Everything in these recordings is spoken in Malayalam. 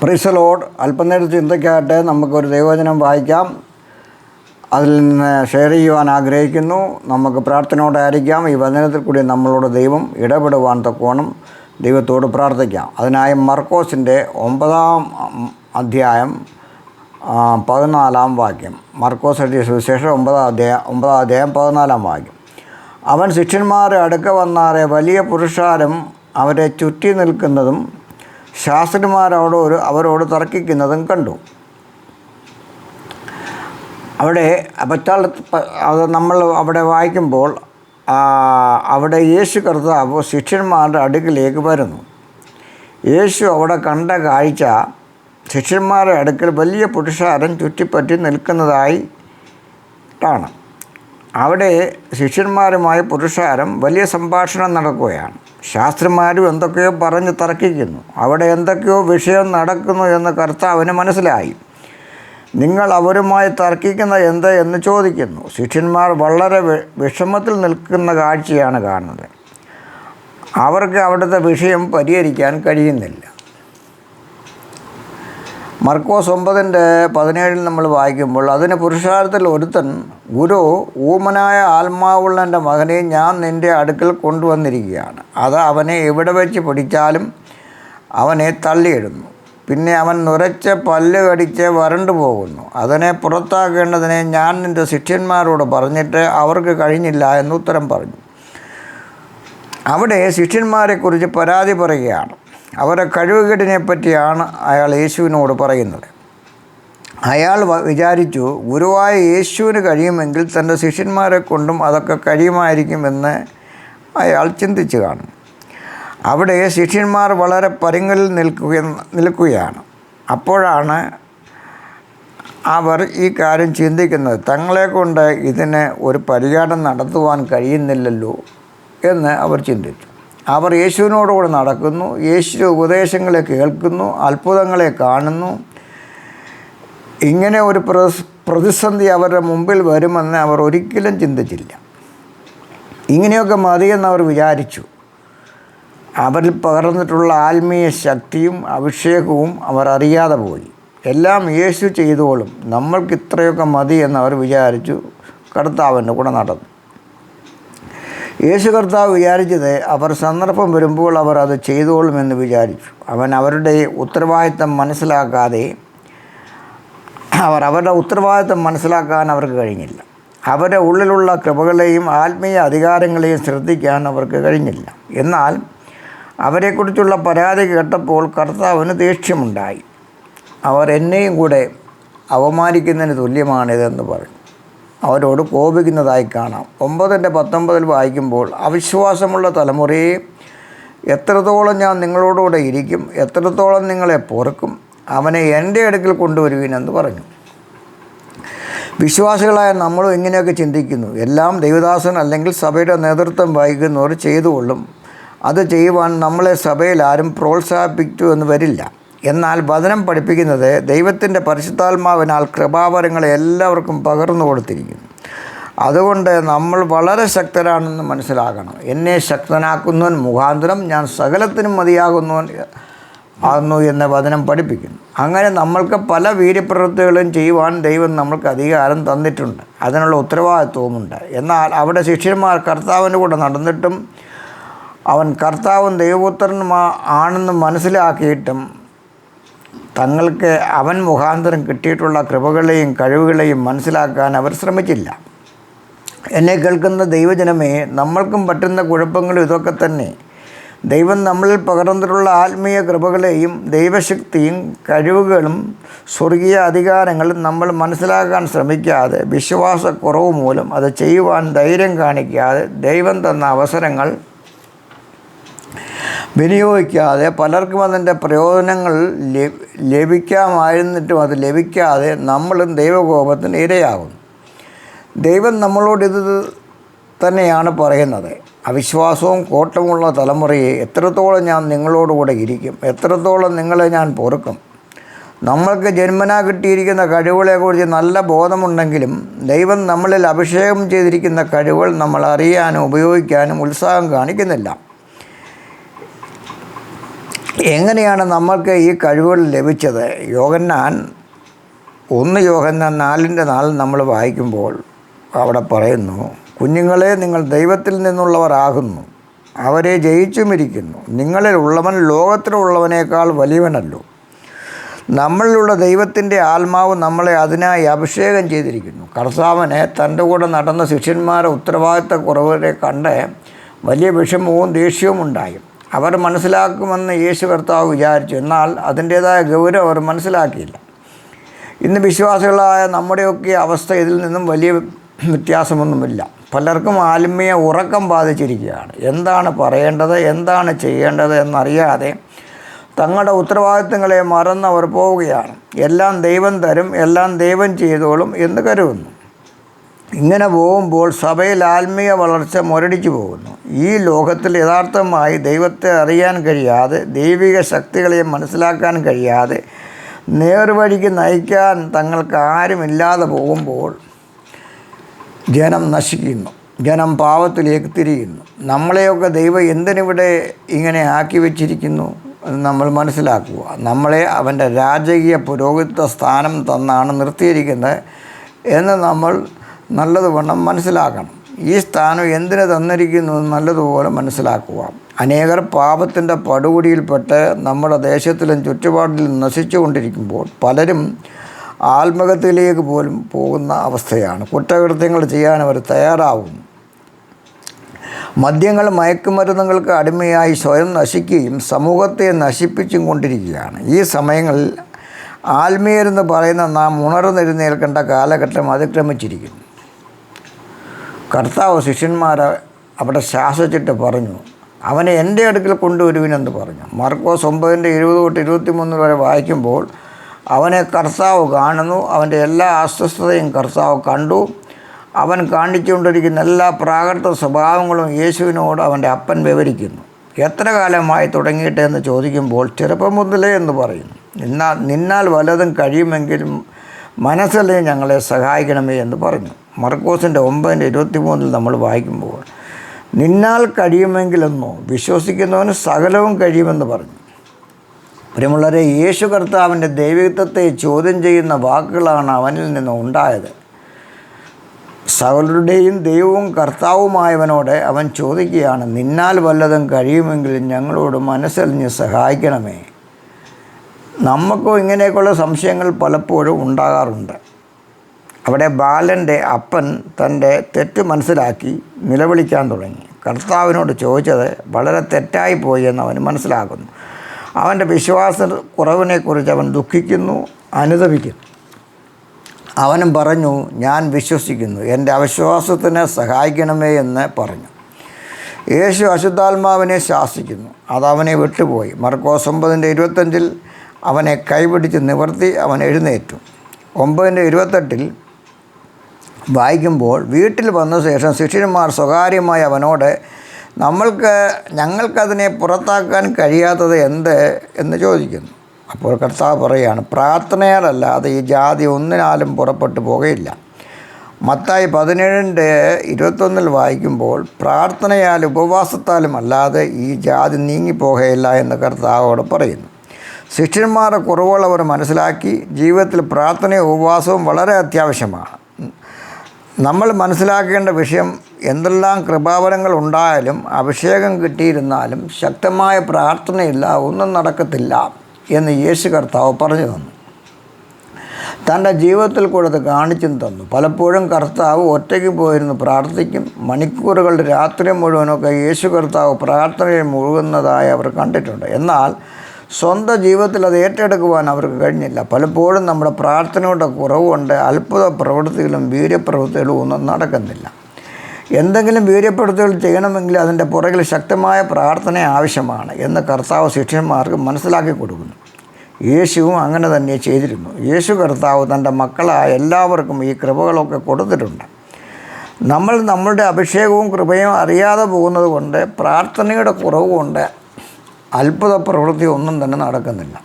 Price the Lord. അല്പനേരം ചിന്തയ്ക്കായിട്ട് നമുക്കൊരു ദൈവവചനം വായിക്കാം. അതിൽ നിന്ന് ഷെയർ ചെയ്യുവാൻ ആഗ്രഹിക്കുന്നു. നമുക്ക് പ്രാർത്ഥനയോടായിരിക്കാം. ഈ വചനത്തിൽ കൂടി നമ്മളോട് ദൈവം ഇടപെടുവാൻ തക്കോണം ദൈവത്തോട് പ്രാർത്ഥിക്കാം. അതിനായി മർക്കോസിൻ്റെ 9-ാം അധ്യായം 14-ാം വാക്യം. മർക്കോസ് എഴുതിയ സുവിശേഷം 9-ാം അധ്യായം 14-ാം വാക്യം. അവൻ ശിഷ്യന്മാരെ അടുക്ക വന്നാറെ വലിയ പുരുഷാരം അവരെ ചുറ്റി നിൽക്കുന്നതും അവരോട് തർക്കിക്കുന്നതും കണ്ടു. അവിടെ നമ്മൾ അവിടെ വായിക്കുമ്പോൾ അവിടെ യേശു കർത്താവ് ശിഷ്യന്മാരുടെ അടുക്കിലേക്ക് വരുന്നു. യേശു അവിടെ കണ്ട കാഴ്ച, ശിഷ്യന്മാരുടെ അടുക്കൽ വലിയ പുരുഷാരം ചുറ്റിപ്പറ്റി നിൽക്കുന്നതായിട്ടാണ്. അവിടെ ശിഷ്യന്മാരുമായി പുരുഷാരം വലിയ സംഭാഷണം നടക്കുകയാണ്. ശാസ്ത്രിമാരും എന്തൊക്കെയോ പറഞ്ഞ് തർക്കിക്കുന്നു. അവിടെ എന്തൊക്കെയോ വിഷയം നടക്കുന്നു എന്ന് കർത്താവിന് മനസ്സിലായി. നിങ്ങൾ അവരുമായി തർക്കിക്കുന്ന എന്ത് എന്ന് ചോദിക്കുന്നു. ശിഷ്യന്മാർ വളരെ വിഷമത്തിൽ നിൽക്കുന്ന കാഴ്ചയാണ് കാണുന്നത്. അവർക്ക് അവിടുത്തെ വിഷയം പരിഹരിക്കാൻ കഴിയുന്നില്ല. മർക്കോസ് 9:17 നമ്മൾ വായിക്കുമ്പോൾ, അതിന് പുരുഷാരത്തിൽ ഒരുത്തൻ, ഗുരു, ഊമനായ ആത്മാവുള്ള എൻ്റെ മകനെ ഞാൻ നിൻ്റെ അടുക്കൽ കൊണ്ടുവന്നിരിക്കുകയാണ്. അത് അവനെ എവിടെ വെച്ച് പിടിച്ചാലും അവനെ തള്ളിയിടുന്നു. പിന്നെ അവൻ നുരച്ച പല്ല് കടിച്ച് വരണ്ടു പോകുന്നു. അതിനെ പുറത്താക്കേണ്ടതിനെ ഞാൻ നിൻ്റെ ശിഷ്യന്മാരോട് പറഞ്ഞിട്ട് അവർക്ക് കഴിഞ്ഞില്ല എന്ന് ഉത്തരം പറഞ്ഞു. അവിടെ ശിഷ്യന്മാരെക്കുറിച്ച് പരാതി പറയുകയാണ്. അവരുടെ കഴിവുകേടിനെ പറ്റിയാണ് അയാൾ യേശുവിനോട് പറയുന്നത്. അയാൾ വിചാരിച്ചു, ഗുരുവായ യേശുവിന് കഴിയുമെങ്കിൽ തൻ്റെ ശിഷ്യന്മാരെ കൊണ്ടും അതൊക്കെ കഴിയുമായിരിക്കുമെന്ന് അയാൾ ചിന്തിച്ചു കാണും. അവിടെ ശിഷ്യന്മാർ വളരെ പരുങ്ങലിൽ നിൽക്കുകയാണ്. അപ്പോഴാണ് അവർ ഈ കാര്യം ചിന്തിക്കുന്നത്. തങ്ങളെ കൊണ്ട് ഇതിന് ഒരു പരിഹാരം നടത്തുവാൻ കഴിയുന്നില്ലല്ലോ എന്ന് അവർ ചിന്തിച്ചു. അവർ യേശുവിനോടുകൂടെ നടക്കുന്നു, യേശുവിൻ്റെ ഉപദേശങ്ങളെ കേൾക്കുന്നു, അത്ഭുതങ്ങളെ കാണുന്നു. ഇങ്ങനെ ഒരു പ്രതിസന്ധി അവരുടെ മുമ്പിൽ വരുമെന്ന് അവർ ഒരിക്കലും ചിന്തിച്ചില്ല. ഇങ്ങനെയൊക്കെ മതിയെന്ന് അവർ വിചാരിച്ചു. അവരിൽ പകർന്നിട്ടുള്ള ആത്മീയ ശക്തിയും അഭിഷേകവും അവർ അറിയാതെ പോയി. എല്ലാം യേശു ചെയ്തോളും, നമ്മൾക്ക് ഇത്രയൊക്കെ മതി എന്ന് അവർ വിചാരിച്ചു. കർത്താവിൻ്റെ കൂടെ നടന്നു. യേശു കർത്താവ് വിചാരിച്ചത്, അവർ സന്ദർഭം വരുമ്പോൾ അവർ അത് ചെയ്തോളുമെന്ന് വിചാരിച്ചു. അവരുടെ ഉത്തരവാദിത്തം മനസ്സിലാക്കാൻ അവർക്ക് കഴിഞ്ഞില്ല. അവരുടെ ഉള്ളിലുള്ള കൃപകളെയും ആത്മീയ അധികാരങ്ങളെയും ശ്രദ്ധിക്കാൻ അവർക്ക് കഴിഞ്ഞില്ല. എന്നാൽ അവരെക്കുറിച്ചുള്ള പരാതി കേട്ടപ്പോൾ കർത്താവിന് ദേഷ്യമുണ്ടായി. അവർ എന്നെയും കൂടെ അവമാനിക്കുന്നതിന് തുല്യമാണിതെന്ന് പറഞ്ഞു അവരോട് കോപിക്കുന്നതായി കാണാം. 9:19 വായിക്കുമ്പോൾ, അവിശ്വാസമുള്ള തലമുറയെ, എത്രത്തോളം ഞാൻ നിങ്ങളോടുകൂടെ ഇരിക്കും, എത്രത്തോളം നിങ്ങളെ പൊറുക്കും, അവനെ എൻ്റെ അടുക്കൽ കൊണ്ടുവരുവീനെന്ന് പറഞ്ഞു. വിശ്വാസികളായ നമ്മളും ഇങ്ങനെയൊക്കെ ചിന്തിക്കുന്നു. എല്ലാം ദൈവദാസൻ അല്ലെങ്കിൽ സഭയുടെ നേതൃത്വം വഹിക്കുന്നവർ ചെയ്തുകൊള്ളും. അത് ചെയ്യുവാൻ നമ്മളെ സഭയിൽ ആരും പ്രോത്സാഹിപ്പിച്ചു എന്ന് വരില്ല. എന്നാൽ വചനം പഠിപ്പിക്കുന്നത് ദൈവത്തിൻ്റെ പരിശുദ്ധാത്മാവിനാൽ കൃപാവരങ്ങളെ എല്ലാവർക്കും പകർന്നു കൊടുത്തിരിക്കുന്നു. അതുകൊണ്ട് നമ്മൾ വളരെ ശക്തരാണെന്ന് മനസ്സിലാക്കണം. എന്നെ ശക്തനാക്കുന്നവൻ മുഖാന്തരം ഞാൻ സകലത്തിനും മതിയാകുന്നു എന്ന് വചനം പഠിപ്പിക്കുന്നു. അങ്ങനെ നമ്മൾക്ക് പല വീര്യപ്രവൃത്തികളും ചെയ്യുവാൻ ദൈവം നമ്മൾക്ക് അധികാരം തന്നിട്ടുണ്ട്. അതിനുള്ള ഉത്തരവാദിത്വവുമുണ്ട്. എന്നാൽ അവിടെ ശിഷ്യന്മാർ കർത്താവിൻ്റെ കൂടെ നടന്നിട്ടും അവൻ കർത്താവും ദൈവപുത്രനും ആണെന്ന് മനസ്സിലാക്കിയിട്ടും തങ്ങൾക്ക് അവൻ മുഖാന്തരം കിട്ടിയിട്ടുള്ള കൃപകളെയും കഴിവുകളെയും മനസ്സിലാക്കാൻ അവർ ശ്രമിച്ചില്ല. എന്നെ കേൾക്കുന്ന ദൈവജനമേ, നമ്മൾക്കും പറ്റുന്ന കുഴപ്പങ്ങളും ഇതൊക്കെ തന്നെ. ദൈവം നമ്മളിൽ പകർന്നിട്ടുള്ള ആത്മീയ കൃപകളെയും ദൈവശക്തിയും കഴിവുകളും സ്വർഗീയ അധികാരങ്ങളും നമ്മൾ മനസ്സിലാക്കാൻ ശ്രമിക്കാതെ, വിശ്വാസക്കുറവ് മൂലം അത് ചെയ്യുവാൻ ധൈര്യം കാണിക്കാതെ, ദൈവം തന്ന അവസരങ്ങൾ വിനിയോഗിക്കാതെ, പലർക്കും അതിൻ്റെ പ്രയോജനങ്ങൾ ലഭിക്കാമായിരുന്നിട്ടും അത് ലഭിക്കാതെ നമ്മളും ദൈവകോപത്തിന് ഇരയാകുന്നു. ദൈവം നമ്മളോട് ഇത് തന്നെയാണ് പറയുന്നത്. അവിശ്വാസവും കോട്ടമുള്ള തലമുറയെ, എത്രത്തോളം ഞാൻ നിങ്ങളോടുകൂടെ ഇരിക്കും, എത്രത്തോളം നിങ്ങളെ ഞാൻ പൊറുക്കും. നമ്മൾക്ക് ജന്മനാ കിട്ടിയിരിക്കുന്ന കഴിവുകളെക്കുറിച്ച് നല്ല ബോധമുണ്ടെങ്കിലും ദൈവം നമ്മളിൽ അഭിഷേകം ചെയ്തിരിക്കുന്ന കഴിവുകൾ നമ്മൾ അറിയാനും ഉപയോഗിക്കാനും ഉത്സാഹം കാണിക്കുന്നില്ല. എങ്ങനെയാണ് നമ്മൾക്ക് ഈ കഴിവുകൾ ലഭിച്ചത്? യോഹന്നാൻ 4:4 നമ്മൾ വായിക്കുമ്പോൾ അവിടെ പറയുന്നു, കുഞ്ഞുങ്ങളെ, നിങ്ങൾ ദൈവത്തിൽ നിന്നുള്ളവരാകുന്നു, അവരെ ജയിച്ചുമിരിക്കുന്നു. നിങ്ങളിൽ ഉള്ളവൻ ലോകത്തിലുള്ളവനേക്കാൾ വലിയവനല്ലോ. നമ്മളിലുള്ള ദൈവത്തിൻ്റെ ആത്മാവ് നമ്മളെ അതിനായി അഭിഷേകം ചെയ്തിരിക്കുന്നു. കർത്താവിന് തൻ്റെ കൂടെ നടന്ന ശിഷ്യന്മാരെ ഉത്തരവാദിത്തക്കുറവരെ കണ്ട് വലിയ വിഷമവും ദേഷ്യവും ഉണ്ടായി. അവർ മനസ്സിലാക്കുമെന്ന് യേശു കർത്താവ് വിചാരിച്ചു. എന്നാൽ അതിൻ്റേതായ ഗൗരവം അവർ മനസ്സിലാക്കിയില്ല. ഇന്ന് വിശ്വാസികളായ നമ്മുടെയൊക്കെ അവസ്ഥ ഇതിൽ നിന്നും വലിയ വ്യത്യാസമൊന്നുമില്ല. പലർക്കും ആത്മീയ ഉറക്കം ബാധിച്ചിരിക്കുകയാണ്. എന്താണ് പറയേണ്ടത്, എന്താണ് ചെയ്യേണ്ടത് എന്നറിയാതെ തങ്ങളുടെ ഉത്തരവാദിത്തങ്ങളെ മറന്നവർ പോവുകയാണ്. എല്ലാം ദൈവം തരും, എല്ലാം ദൈവം ചെയ്തോളും എന്ന് കരുതുന്നു. ഇങ്ങനെ പോകുമ്പോൾ സഭയിൽ ആത്മീയ വളർച്ച മുരടിച്ചു പോകുന്നു. ഈ ലോകത്തിൽ യഥാർത്ഥമായി ദൈവത്തെ അറിയാൻ കഴിയാതെ, ദൈവിക ശക്തികളെ മനസ്സിലാക്കാൻ കഴിയാതെ, നേർവഴിക്ക് നയിക്കാൻ തങ്ങൾക്ക് ആരുമില്ലാതെ പോകുമ്പോൾ ജനം നശിക്കുന്നു, ജനം പാപത്തിലേക്ക് തിരിയുന്നു. നമ്മളെയൊക്കെ ദൈവം എന്തിനിവിടെ ഇങ്ങനെ ആക്കി വച്ചിരിക്കുന്നു എന്ന് നമ്മൾ മനസ്സിലാക്കുക. നമ്മളെ അവൻ്റെ രാജകീയ പുരോഹിത സ്ഥാനം തന്നാണ് നിർത്തിയിരിക്കുന്നത് എന്ന് നമ്മൾ നല്ലതുവണ്ണം മനസ്സിലാക്കണം. ഈ സ്ഥാനം എന്തിനു തന്നിരിക്കുന്നു എന്ന് നല്ലതുപോലെ മനസ്സിലാക്കുക. അനേകർ പാപത്തിൻ്റെ പടുകുടിയിൽപ്പെട്ട് നമ്മുടെ ദേശത്തിലും ചുറ്റുപാടിലും നശിച്ചു കൊണ്ടിരിക്കുമ്പോൾ പലരും ആത്മഹത്യയിലേക്ക് പോലും പോകുന്ന അവസ്ഥയാണ്. കുറ്റകൃത്യങ്ങൾ ചെയ്യാൻ അവർ തയ്യാറാവുന്നു. മദ്യങ്ങൾ, മയക്കുമരുന്നുകൾക്ക് അടിമയായി സ്വയം നശിക്കുകയും സമൂഹത്തെ നശിപ്പിച്ചും കൊണ്ടിരിക്കുകയാണ്. ഈ സമയങ്ങളിൽ ആത്മീയരെന്ന് പറയുന്ന നാം ഉണർന്നെഴുന്നേൽക്കേണ്ട കാലഘട്ടം അതിക്രമിച്ചിരിക്കുന്നു. കർത്താവ് ശിഷ്യന്മാരെ അവിടെ ശാസിച്ചിട്ട് പറഞ്ഞു, അവനെ എൻ്റെ അടുക്കൽ കൊണ്ടുവരുവിനെന്ന് പറഞ്ഞു. മർക്കോസ് 9:20-23 വരെ വായിക്കുമ്പോൾ അവനെ കർത്താവ് കാണുന്നു. അവൻ്റെ എല്ലാ അസ്വസ്ഥതയും കർത്താവ് കണ്ടു. അവൻ കാണിച്ചുകൊണ്ടിരിക്കുന്ന എല്ലാ പ്രാകൃത സ്വഭാവങ്ങളും യേശുവിനോട് അവൻ്റെ അപ്പൻ വിവരിക്കുന്നു. എത്ര കാലമായി തുടങ്ങിയിട്ട് എന്ന് ചോദിക്കുമ്പോൾ ചെറുപ്പം മുതലേ എന്ന് പറയുന്നു. നിന്നാൽ വല്ലതും കഴിയുമെങ്കിലും മനസ്സിലെ ഞങ്ങളെ സഹായിക്കണമേ എന്ന് പറഞ്ഞു. മർക്കോസിൻ്റെ 9:23 നമ്മൾ വായിക്കുമ്പോൾ നിന്നാൽ കഴിയുമെങ്കിലെന്നോ വിശ്വസിക്കുന്നവന് സകലവും കഴിയുമെന്ന് പറഞ്ഞു. പ്രിയമുള്ളവരെ, യേശു കർത്താവിൻ്റെ ദൈവത്വത്തെ ചോദ്യം ചെയ്യുന്ന വാക്കുകളാണ് അവനിൽ നിന്ന് ഉണ്ടായത്. സകലരുടെയും ദൈവവും കർത്താവുമായവനോട് അവൻ ചോദിക്കുകയാണ്, നിന്നാൽ വല്ലതും കഴിയുമെങ്കിൽ ഞങ്ങളോട് മനസ്സലിഞ്ഞ് സഹായിക്കണമേ. നമുക്കും ഇങ്ങനെയൊക്കെയുള്ള സംശയങ്ങൾ പലപ്പോഴും ഉണ്ടാകാറുണ്ട്. അവിടെ ബാലൻ്റെ അപ്പൻ തൻ്റെ തെറ്റ് മനസ്സിലാക്കി നിലവിളിക്കാൻ തുടങ്ങി. കർത്താവിനോട് ചോദിച്ചത് വളരെ തെറ്റായി പോയി എന്ന് അവന് മനസ്സിലാക്കുന്നു. അവൻ്റെ വിശ്വാസ കുറവിനെക്കുറിച്ച് അവൻ ദുഃഖിക്കുന്നു, അനുതപിക്കുന്നു. അവനും പറഞ്ഞു, ഞാൻ വിശ്വസിക്കുന്നു, എൻ്റെ അവിശ്വാസത്തിന് സഹായിക്കണമേ എന്ന് പറഞ്ഞു. യേശു അശുദ്ധാത്മാവിനെ ശാസിക്കുന്നു. അതവനെ വിട്ടുപോയി. മർക്കോസ് 9:25 അവനെ കൈപിടിച്ച് നിവർത്തി അവൻ എഴുന്നേറ്റു. 9:28 വായിക്കുമ്പോൾ വീട്ടിൽ വന്ന ശേഷം ശിഷ്യന്മാർ സ്വകാര്യമായി അവനോട്, ഞങ്ങൾക്കതിനെ പുറത്താക്കാൻ കഴിയാത്തത് എന്ത് എന്ന് ചോദിക്കുന്നു. അപ്പോൾ കർത്താവ് പറയുകയാണ്, പ്രാർത്ഥനയാലല്ലാതെ ഈ ജാതി ഒന്നിനാലും പുറപ്പെട്ടു പോകുകയില്ല. മത്തായി 17:21 വായിക്കുമ്പോൾ പ്രാർത്ഥനയാലും ഉപവാസത്താലും അല്ലാതെ ഈ ജാതി നീങ്ങിപ്പോകുകയില്ല എന്ന് കർത്താവോട് പറയുന്നു. ശിഷ്യന്മാരുടെ കുറവുകൾ അവർ മനസ്സിലാക്കി. ജീവിതത്തിൽ പ്രാർത്ഥനയും ഉപവാസവും വളരെ അത്യാവശ്യമാണ്. നമ്മൾ മനസ്സിലാക്കേണ്ട വിഷയം, എന്തെല്ലാം കൃപാവരങ്ങൾ ഉണ്ടായാലും അഭിഷേകം കിട്ടിയിരുന്നാലും ശക്തമായ പ്രാർത്ഥനയില്ല ഒന്നും നടക്കത്തില്ല എന്ന് യേശു കർത്താവ് പറഞ്ഞു തന്നു. തൻ്റെ ജീവിതത്തിൽ കൂടെ കാണിച്ചും തന്നു. പലപ്പോഴും കർത്താവ് ഒറ്റയ്ക്ക് പോയിരുന്ന് പ്രാർത്ഥിക്കും. മണിക്കൂറുകൾ, രാത്രി മുഴുവനൊക്കെ യേശു കർത്താവ് പ്രാർത്ഥനയിൽ മുഴുകുന്നതായി അവർ കണ്ടിട്ടുണ്ട്. എന്നാൽ സ്വന്തം ജീവിതത്തിൽ അത് ഏറ്റെടുക്കുവാൻ അവർക്ക് കഴിഞ്ഞില്ല. പലപ്പോഴും നമ്മുടെ പ്രാർത്ഥനയുടെ കുറവുകൊണ്ട് അത്ഭുത പ്രവൃത്തികളും വീര്യപ്രവൃത്തികളും ഒന്നും നടക്കുന്നില്ല. എന്തെങ്കിലും വീര്യപ്രവൃത്തികൾ ചെയ്യണമെങ്കിൽ അതിൻ്റെ പുറകിൽ ശക്തമായ പ്രാർത്ഥന ആവശ്യമാണ് എന്ന് കർത്താവ് ശിഷ്യന്മാർക്ക് മനസ്സിലാക്കി കൊടുക്കുന്നു. യേശുവും അങ്ങനെ തന്നെ ചെയ്തിരുന്നു. യേശു കർത്താവ് തൻ്റെ മക്കളായ എല്ലാവർക്കും ഈ കൃപകളൊക്കെ കൊടുത്തിട്ടുണ്ട്. നമ്മൾ നമ്മളുടെ അഭിഷേകവും കൃപയും അറിയാതെ പോകുന്നത് കൊണ്ട്, പ്രാർത്ഥനയുടെ കുറവ് കൊണ്ട് അത്ഭുത പ്രവൃത്തി ഒന്നും തന്നെ നടക്കുന്നില്ല.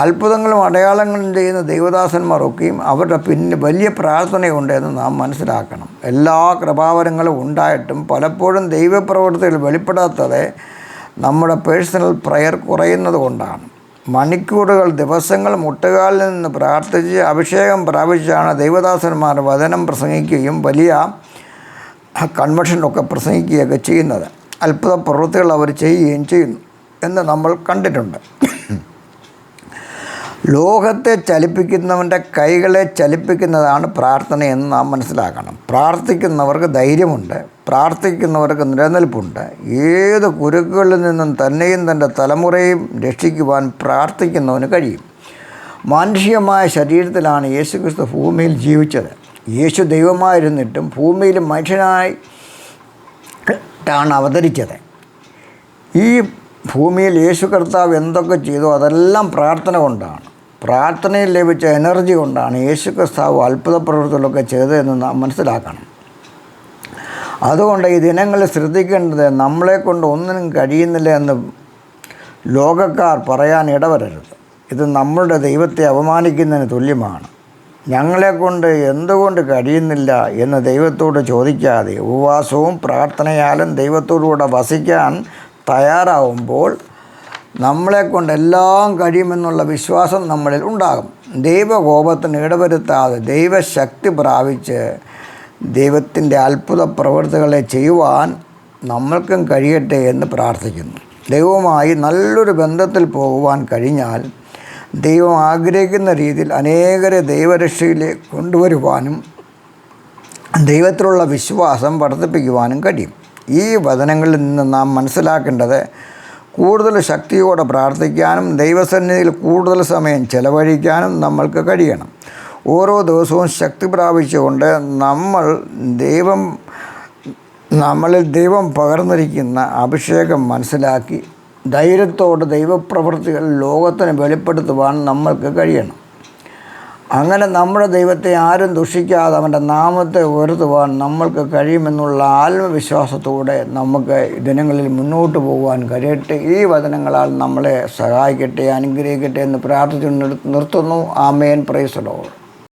അത്ഭുതങ്ങളും അടയാളങ്ങളും ചെയ്യുന്ന ദൈവദാസന്മാരൊക്കെയും അവരുടെ പിന്നിൽ വലിയ പ്രാർത്ഥനയുണ്ട് എന്ന് നാം മനസ്സിലാക്കണം. എല്ലാ കൃപാവരങ്ങളും ഉണ്ടായിട്ടും പലപ്പോഴും ദൈവപ്രവൃത്തികൾ വെളിപ്പെടാത്തത് നമ്മുടെ പേഴ്സണൽ പ്രയർ കുറയുന്നത് കൊണ്ടാണ്. മണിക്കൂറുകൾ, ദിവസങ്ങൾ മുട്ടുകാലിൽ നിന്ന് പ്രാർത്ഥിച്ച് അഭിഷേകം പ്രാപിച്ചാണ് ദൈവദാസന്മാർ വചനം പ്രസംഗിക്കുകയും വലിയ കൺവെൻഷനൊക്കെ പ്രസംഗിക്കുകയൊക്കെ ചെയ്യുന്നത്. അത്ഭുത പ്രവൃത്തികൾ അവർ ചെയ്യുകയും ചെയ്യുന്നു എന്ന് നമ്മൾ കണ്ടിട്ടുണ്ട്. ലോകത്തെ ചലിപ്പിക്കുന്നവൻ്റെ കൈകളെ ചലിപ്പിക്കുന്നതാണ് പ്രാർത്ഥനയെന്ന് നാം മനസ്സിലാക്കണം. പ്രാർത്ഥിക്കുന്നവർക്ക് ധൈര്യമുണ്ട്, പ്രാർത്ഥിക്കുന്നവർക്ക് നിലനിൽപ്പുണ്ട്. ഏത് കുരുക്കുകളിൽ നിന്നും തന്നെയും തൻ്റെ തലമുറയും രക്ഷിക്കുവാൻ പ്രാർത്ഥിക്കുന്നവന് കഴിയും. മാനുഷികമായ ശരീരത്തിലാണ് യേശുക്രിസ്തു ഭൂമിയിൽ ജീവിച്ചത്. യേശു ദൈവമായിരുന്നിട്ടും ഭൂമിയിൽ മനുഷ്യനായിട്ടാണ് അവതരിച്ചത്. ഈ ഭൂമിയിൽ യേശു കർത്താവ് എന്തൊക്കെ ചെയ്തോ അതെല്ലാം പ്രാർത്ഥന കൊണ്ടാണ്. പ്രാർത്ഥനയിൽ ലഭിച്ച എനർജി കൊണ്ടാണ് യേശു കർത്താവ് അത്ഭുത പ്രവൃത്തികളൊക്കെ ചെയ്തതെന്ന് നാം മനസ്സിലാക്കണം. അതുകൊണ്ട് ഈ ദിനങ്ങളിൽ ശ്രദ്ധിക്കേണ്ടത്, നമ്മളെക്കൊണ്ട് ഒന്നിനും കഴിയുന്നില്ല എന്ന് ലോകക്കാർ പറയാൻ ഇടവരരുത്. ഇത് നമ്മളുടെ ദൈവത്തെ അപമാനിക്കുന്നതിന് തുല്യമാണ്. ഞങ്ങളെക്കൊണ്ട് എന്തുകൊണ്ട് കഴിയുന്നില്ല എന്ന് ദൈവത്തോട് ചോദിക്കാതെ ഉപവാസവും പ്രാർത്ഥനയാലും ദൈവത്തോടുകൂടെ വസിക്കാൻ തയ്യാറാവുമ്പോൾ നമ്മളെക്കൊണ്ട് എല്ലാം കഴിയുമെന്നുള്ള വിശ്വാസം നമ്മളിൽ ഉണ്ടാകും. ദൈവകോപത്തിന് ഇടവരുത്താതെ ദൈവശക്തി പ്രാപിച്ച് ദൈവത്തിൻ്റെ അത്ഭുത പ്രവൃത്തികളെ ചെയ്യുവാൻ നമ്മൾക്കും കഴിയട്ടെ എന്ന് പ്രാർത്ഥിക്കുന്നു. ദൈവവുമായി നല്ലൊരു ബന്ധത്തിൽ പോകുവാൻ കഴിഞ്ഞാൽ ദൈവം ആഗ്രഹിക്കുന്ന രീതിയിൽ അനേകരെ ദൈവരക്ഷയിലേക്ക് കൊണ്ടുവരുവാനും ദൈവത്തിലുള്ള വിശ്വാസം വർദ്ധിപ്പിക്കുവാനും കഴിയും. ഈ വചനങ്ങളിൽ നിന്ന് നാം മനസ്സിലാക്കേണ്ടത്, കൂടുതൽ ശക്തിയോടെ പ്രാർത്ഥിക്കാനും ദൈവസന്നിധിയിൽ കൂടുതൽ സമയം ചെലവഴിക്കാനും നമ്മൾക്ക് കഴിയണം. ഓരോ ദിവസവും ശക്തി പ്രാപിച്ചുകൊണ്ട് നമ്മളിൽ ദൈവം പകർന്നിരിക്കുന്ന അഭിഷേകം മനസ്സിലാക്കി ധൈര്യത്തോടെ ദൈവപ്രവൃത്തികൾ ലോകത്തിന് വെളിപ്പെടുത്തുവാൻ നമ്മൾക്ക് കഴിയണം. അങ്ങനെ നമ്മുടെ ദൈവത്തെ ആരും ദുഷിക്കാതെ അവൻ്റെ നാമത്തെ ഉയർത്തുവാൻ നമ്മൾക്ക് കഴിയുമെന്നുള്ള ആത്മവിശ്വാസത്തോടെ നമുക്ക് ദിനങ്ങളിൽ മുന്നോട്ട് പോകുവാൻ കഴിയട്ടെ. ഈ വചനങ്ങളാൽ നമ്മളെ സഹായിക്കട്ടെ, അനുഗ്രഹിക്കട്ടെ എന്ന് പ്രാർത്ഥിച്ചു നിർത്തുന്നു. ആമേൻ. Praise the Lord.